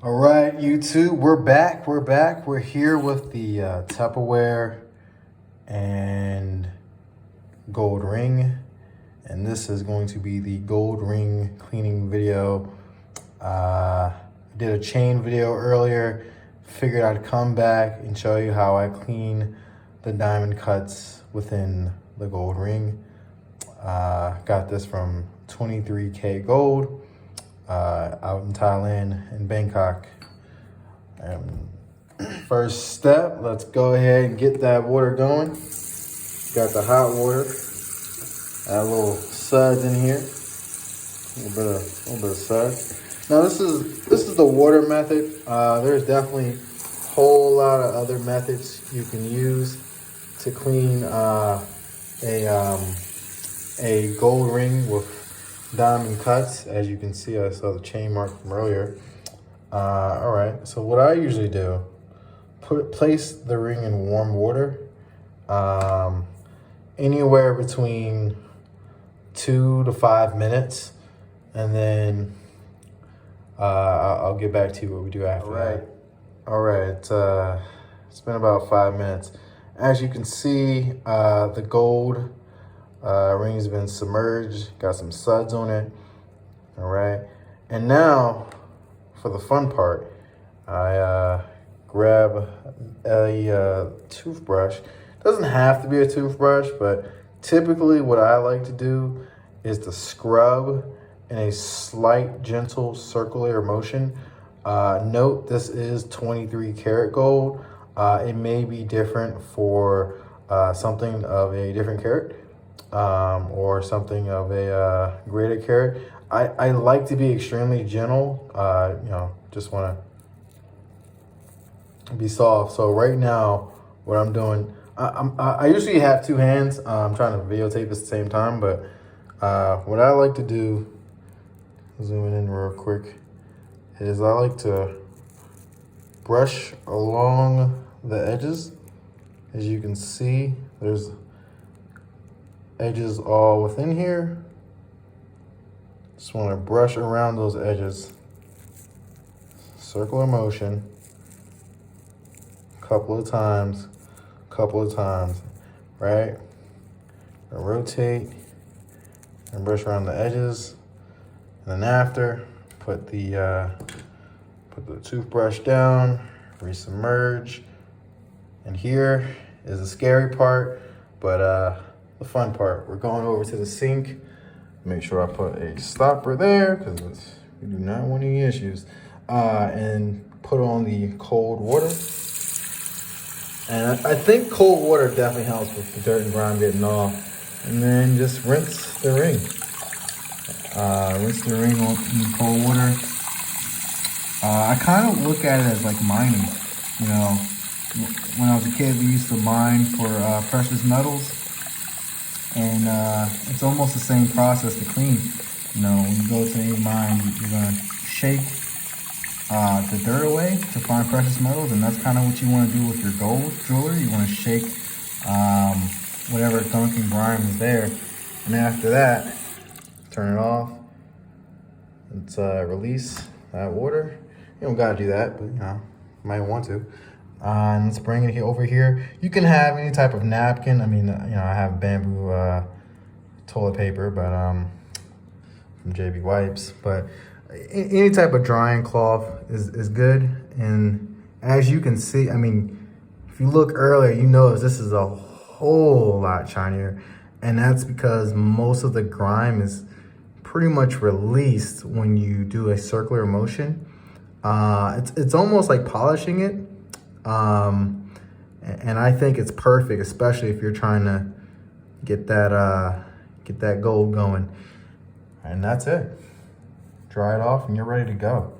All right, YouTube, we're back. We're here with the Tupperware and gold ring. And this is going to be the gold ring cleaning video. Did a chain video earlier. Figured I'd come back and show you how I clean the diamond cuts within the gold ring. Got this from 23K Gold. Out in Thailand, in Bangkok. First step, let's go ahead and get that water going. Got the hot water. Add a little suds in here. A little bit of suds. Now this is the water method. There's definitely a whole lot of other methods you can use to clean a gold ring with diamond cuts. As you can see, I saw the chain mark from earlier. All right, so what I usually do, place the ring in warm water, anywhere between 2 to 5 minutes, and then I'll get back to you what we do after that. All right, it's been about 5 minutes. As you can see, the gold ring has been submerged, got some suds on it. All right, and now for the fun part, I grab a toothbrush. Doesn't have to be a toothbrush, but typically what I like to do is to scrub in a slight, gentle, circular motion. Note this is 23 karat gold. It may be different for something of a different carat. Or something of a greater carat. I like to be extremely gentle. Just want to be soft. So right now, what I'm doing, I usually have two hands. I'm trying to videotape at the same time, but what I like to do, zooming in real quick, is I like to brush along the edges. As you can see, there's edges all within here. Just want to brush around those edges. Circular motion. Couple of times, right? And rotate and brush around the edges. And then after, put the toothbrush down, resubmerge. And here is the scary part, but the fun part. We're going over to the sink. Make sure I put a stopper there because we do not want any issues. And put on the cold water. And I think cold water definitely helps with the dirt and grime getting off. And then just rinse the ring. Rinse the ring in cold water. I kind of look at it as like mining. You know, when I was a kid, we used to mine for precious metals. And it's almost the same process to clean. You know, when you go to any mine, you're gonna shake the dirt away to find precious metals, and that's kind of what you want to do with your gold jewelry. You want to shake whatever gunk and grime is there, and after that, turn it off. Let's release that water. You don't gotta do that, but you know, you might want to. And let's bring it over here. You can have any type of napkin. I mean, I have bamboo toilet paper, but from JB Wipes. But any type of drying cloth is good. And as you can see, I mean, if you look earlier, you notice this is a whole lot shinier. And that's because most of the grime is pretty much released when you do a circular motion. It's almost like polishing it. And I think it's perfect, especially if you're trying to get that gold going. And that's it. Dry it off and you're ready to go.